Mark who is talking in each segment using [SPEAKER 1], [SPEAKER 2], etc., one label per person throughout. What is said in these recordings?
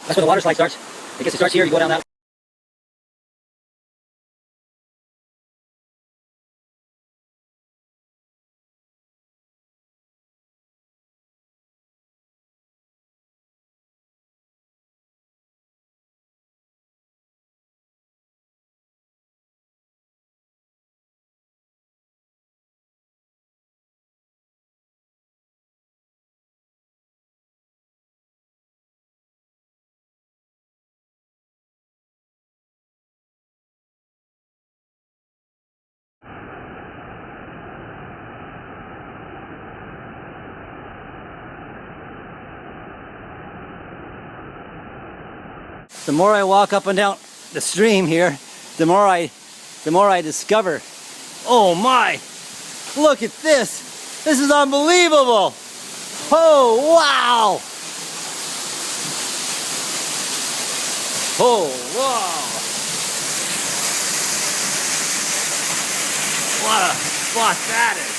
[SPEAKER 1] That's where the water slide starts. I guess it starts here, you go down that. The more I walk up and down the stream here, the more I discover, oh my, look at this. This is unbelievable. Oh, wow. Oh, wow. What a spot that is.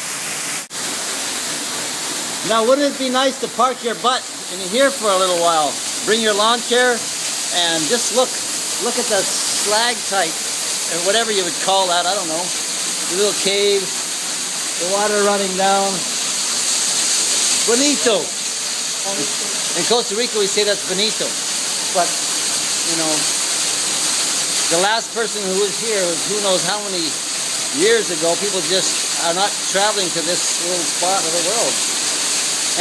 [SPEAKER 1] Now, wouldn't it be nice to park your butt in here for a little while? Bring your lawn chair and just look at the stalactite, or whatever you would call that, I don't know. The little cave, the water running down. Bonito. In Costa Rica we say that's bonito. But, you know, the last person who was here was who knows how many years ago. People just are not traveling to this little spot of the world.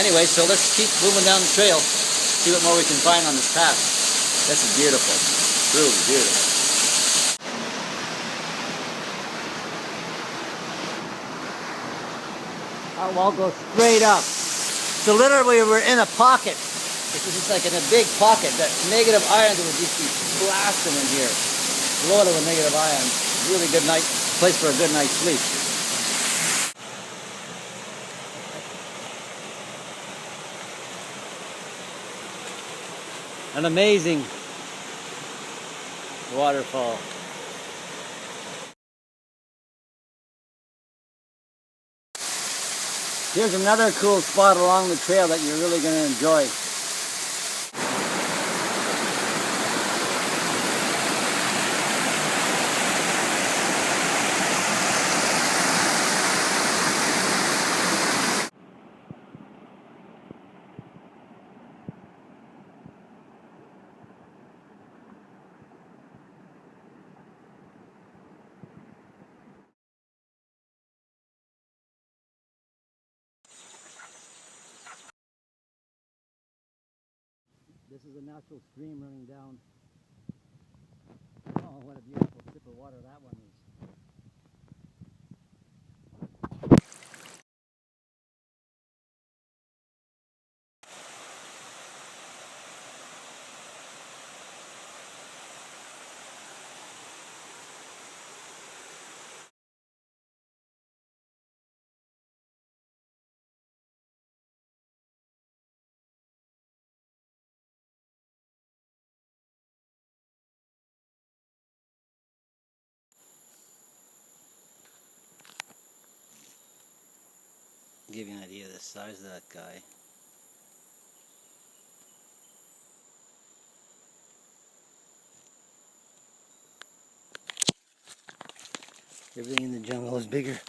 [SPEAKER 1] Anyway, so let's keep moving down the trail, see what more we can find on this path. This is beautiful, really beautiful. Our wall goes straight up. So literally we're in a pocket. This is just like in a big pocket. That negative ions would just be blasting in here. Loaded with negative ions. Really good night, place for a good night's sleep. An amazing waterfall. Here's another cool spot along the trail that you're really going to enjoy. This is a natural stream running down. Oh, what a beautiful sip of water that one is. Give you an idea of the size of that guy. Everything in the jungle is bigger.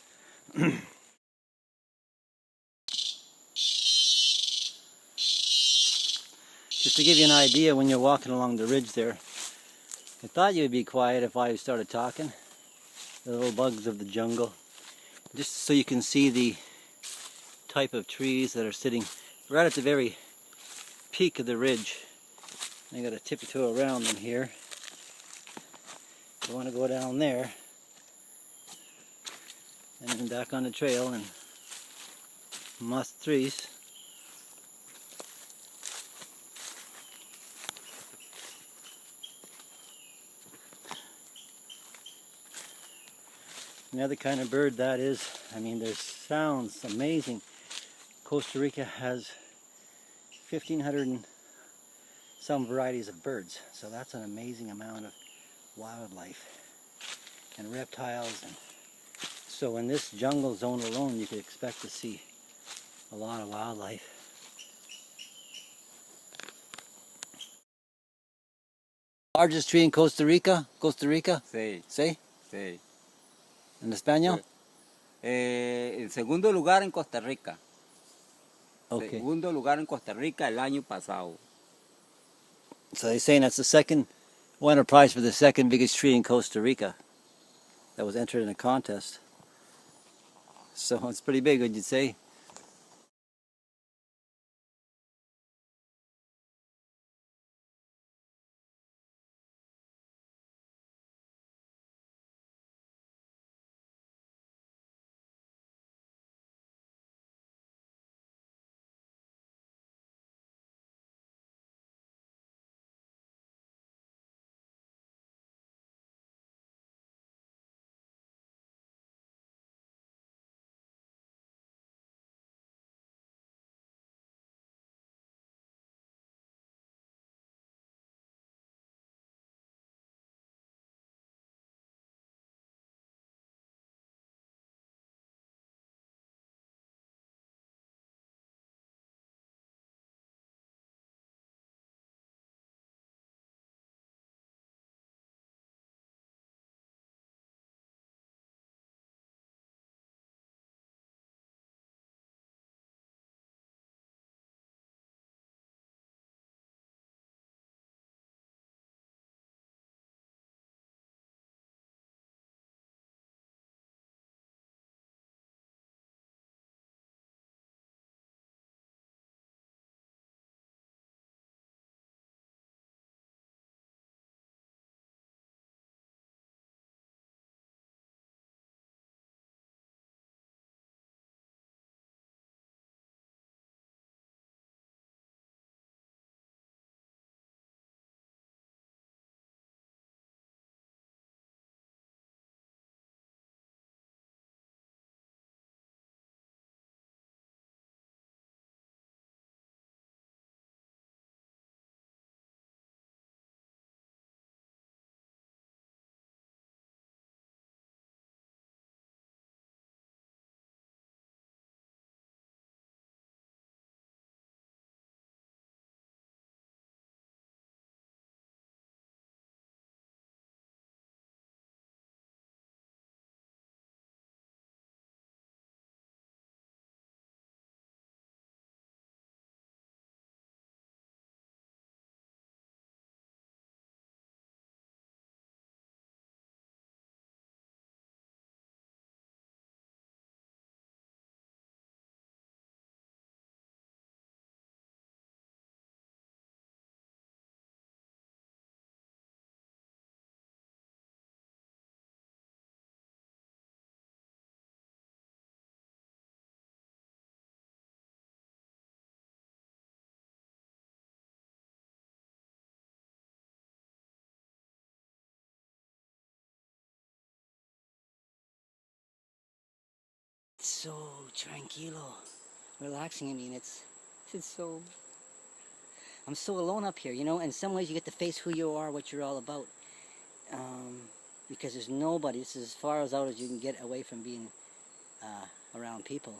[SPEAKER 1] Just to give you an idea, when you're walking along the ridge there, I thought you'd be quiet if I started talking. The little bugs of the jungle. Just so you can see the type of trees that are sitting right at the very peak of the ridge. I got to tiptoe around them here. I want to go down there and then back on the trail and must trees. Another kind of bird that is. I mean, their sounds amazing. Costa Rica has 1,500 and some varieties of birds, so that's an amazing amount of wildlife and reptiles. And so in this jungle zone alone, you could expect to see a lot of wildlife. Largest tree in Costa Rica? Costa Rica?
[SPEAKER 2] Sí,
[SPEAKER 1] ¿Sí?
[SPEAKER 2] sí.
[SPEAKER 1] ¿En español?
[SPEAKER 2] En segundo lugar en Costa Rica.
[SPEAKER 1] Okay.
[SPEAKER 2] Segundo lugar en Costa Rica el año pasado.
[SPEAKER 1] So they're saying that's the second, won a prize for the second biggest tree in Costa Rica that was entered in a contest. So it's pretty big, would you say? It's so tranquilo, relaxing. I mean, it's so. I'm so alone up here, you know. In some ways, you get to face who you are, what you're all about, because there's nobody. This is as far as out as you can get away from being around people.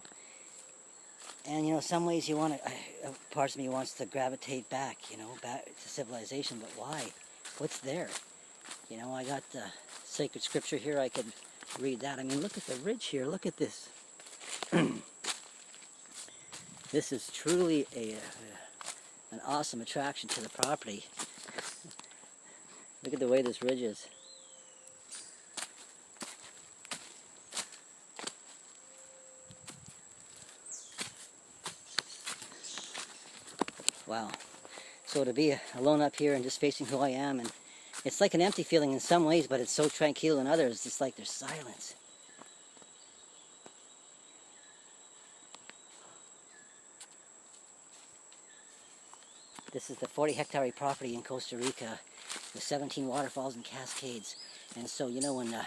[SPEAKER 1] And you know, some ways you want to. Parts of me wants to gravitate back, you know, back to civilization. But why? What's there? You know, I got the sacred scripture here. I could read that. I mean, look at the ridge here. Look at this. This is truly an awesome attraction to the property. Look at the way this ridge is. Wow. So to be alone up here and just facing who I am, and it's like an empty feeling in some ways, but it's so tranquil in others. It's like there's silence. This is the 40-hectare property in Costa Rica with 17 waterfalls and cascades. And so, you know, when the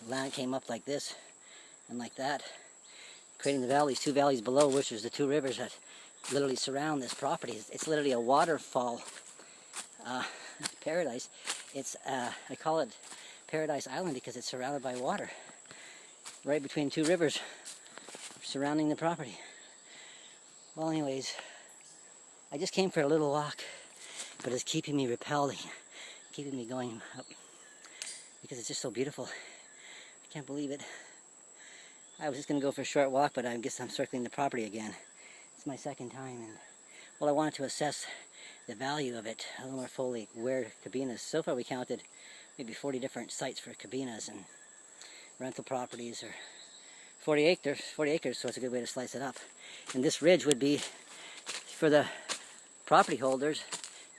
[SPEAKER 1] land came up like this and like that, creating the valleys, two valleys below, which is the two rivers that literally surround this property. It's literally a waterfall paradise. It's I call it Paradise Island because it's surrounded by water, right between two rivers surrounding the property. Well, anyways, I just came for a little walk, but it's keeping me repelled, keeping me going up, because it's just so beautiful. I can't believe it. I was just going to go for a short walk, but I guess I'm circling the property again. It's my second time, and well, I wanted to assess the value of it a little more fully. Where cabinas, so far we counted maybe 40 different sites for cabinas and rental properties, or 40 acres, so it's a good way to slice it up. And this ridge would be, for the property holders,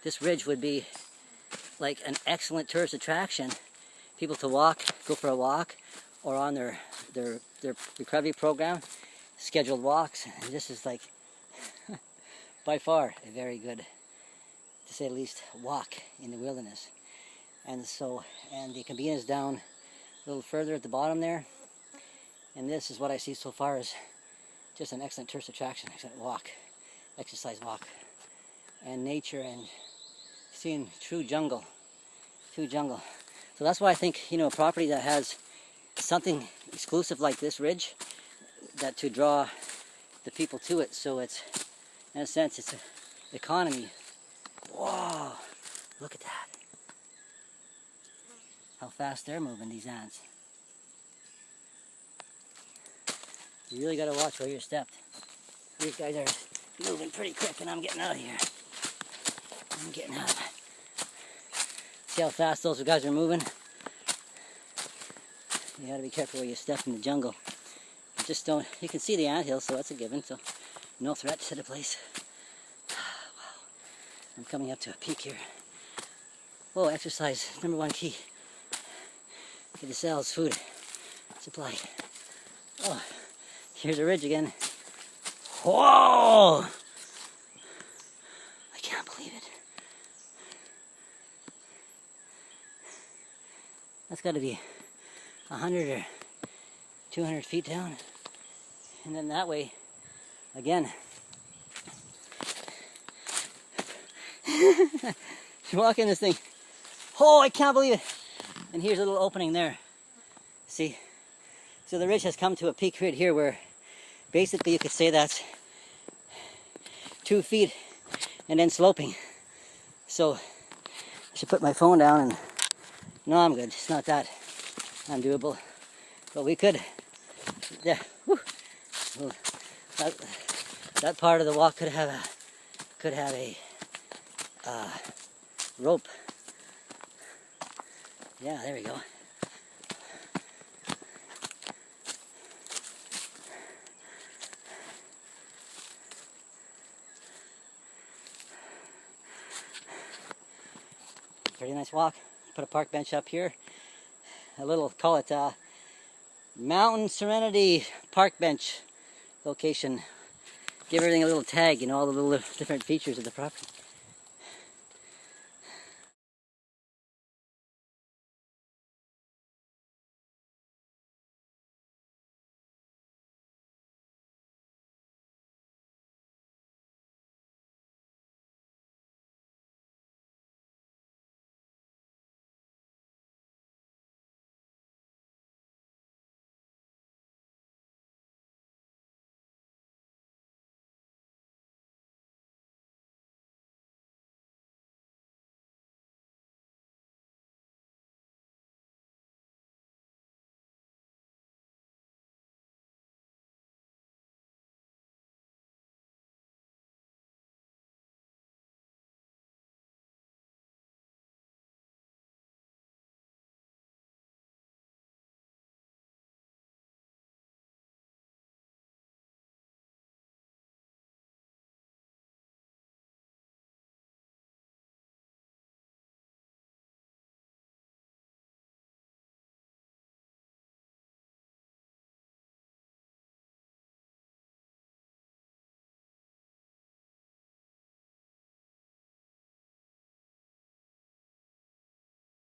[SPEAKER 1] this ridge would be like an excellent tourist attraction. People to walk, go for a walk, or on their recovery program, scheduled walks. And this is like, by far, a very good, to say the least, walk in the wilderness. And so, and the cabina is down a little further at the bottom there. And this is what I see so far as just an excellent tourist attraction, excellent walk, exercise walk, and nature, and seeing true jungle. So that's why I think, you know, a property that has something exclusive like this ridge, that to draw the people to it, so it's, in a sense, it's an economy. Whoa, look at that. How fast they're moving, these ants. You really got to watch where you're stepped. These guys are moving pretty quick, and I'm getting out of here. I'm getting out. See how fast those guys are moving? You got to be careful where you step in the jungle. You just don't. You can see the anthill, so that's a given. So no threat to the place. Wow. I'm coming up to a peak here. Oh, exercise, number one key. Get the cells, food, supply. Oh, here's a ridge again. Whoa! I can't believe it. That's got to be 100 or 200 feet down. And then that way, again. You walk in this thing. Oh, I can't believe it. And here's a little opening there. See? So the ridge has come to a peak right here where basically you could say that's 2 feet and then sloping. So I should put my phone down, and no, I'm good. It's not that undoable. But we could, yeah, whew. Well, that part of the walk could have a rope. Yeah, there we go. Pretty nice walk. Put a park bench up here. A little, call it Mountain Serenity Park Bench location. Give everything a little tag, you know, all the little different features of the property.